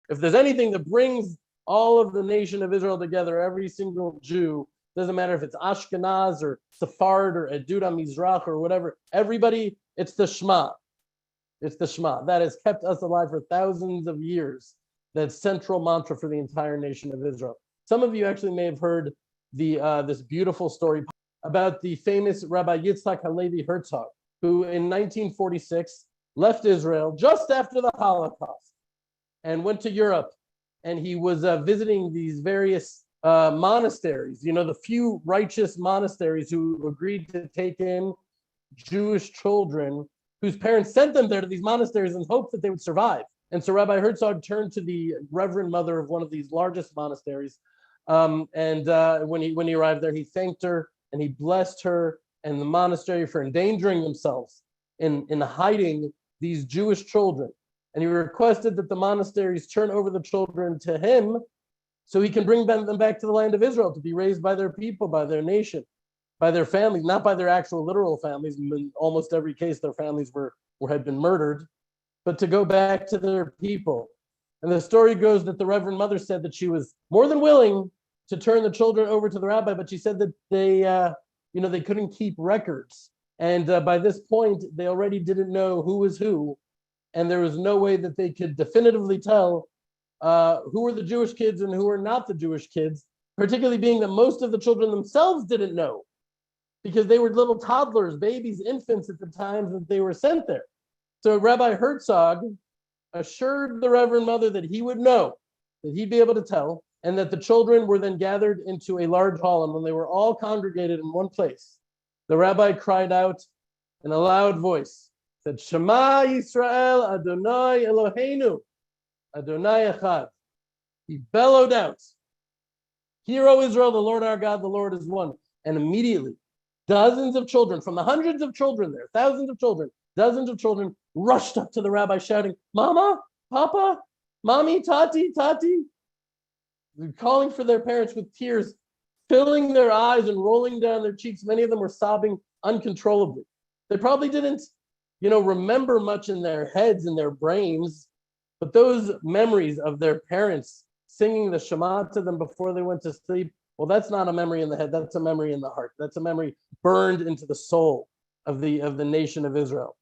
If there's anything that brings all of the nation of Israel together, every single Jew, doesn't matter if it's Ashkenaz or Sephard or Edura Mizrach or whatever, everybody, it's the Shema. It's the Shema. That has kept us alive for thousands of years. That central mantra for the entire nation of Israel. Some of you actually may have heard this beautiful story about the famous Rabbi Yitzhak Halevi Herzog, who in 1946 left Israel just after the Holocaust and went to Europe. And he was visiting these various monasteries, the few righteous monasteries who agreed to take in Jewish children whose parents sent them there to these monasteries in hopes that they would survive. And so Rabbi Herzog turned to the Reverend Mother of one of these largest monasteries. And when he arrived there, he thanked her and he blessed her and the monastery for endangering themselves in hiding these Jewish children. And he requested that the monasteries turn over the children to him so he can bring them back to the land of Israel to be raised by their people, by their nation, by their families, not by their actual literal families. In almost every case, their families had been murdered, but to go back to their people. And the story goes that the Reverend Mother said that she was more than willing to turn the children over to the rabbi, but she said that they couldn't keep records. And by this point, they already didn't know who was who. And there was no way that they could definitively tell who were the Jewish kids and who were not the Jewish kids, particularly being that most of the children themselves didn't know because they were little toddlers, babies, infants at the time that they were sent there. So Rabbi Herzog assured the Reverend Mother that he would know, that he'd be able to tell, and that the children were then gathered into a large hall. And when they were all congregated in one place, the rabbi cried out in a loud voice, said, Shema Yisrael Adonai Eloheinu, Adonai Echad. He bellowed out, Hear, O Israel, the Lord our God, the Lord is one. And immediately, dozens of children, from the hundreds of children there, thousands of children, dozens of children rushed up to the rabbi shouting, Mama, Papa, Mommy, Tati, Tati. They're calling for their parents with tears filling their eyes and rolling down their cheeks. Many of them were sobbing uncontrollably. They probably didn't, remember much in their heads and their brains, but those memories of their parents singing the Shema to them before they went to sleep, well, that's not a memory in the head. That's a memory in the heart. That's a memory burned into the soul of the nation of Israel.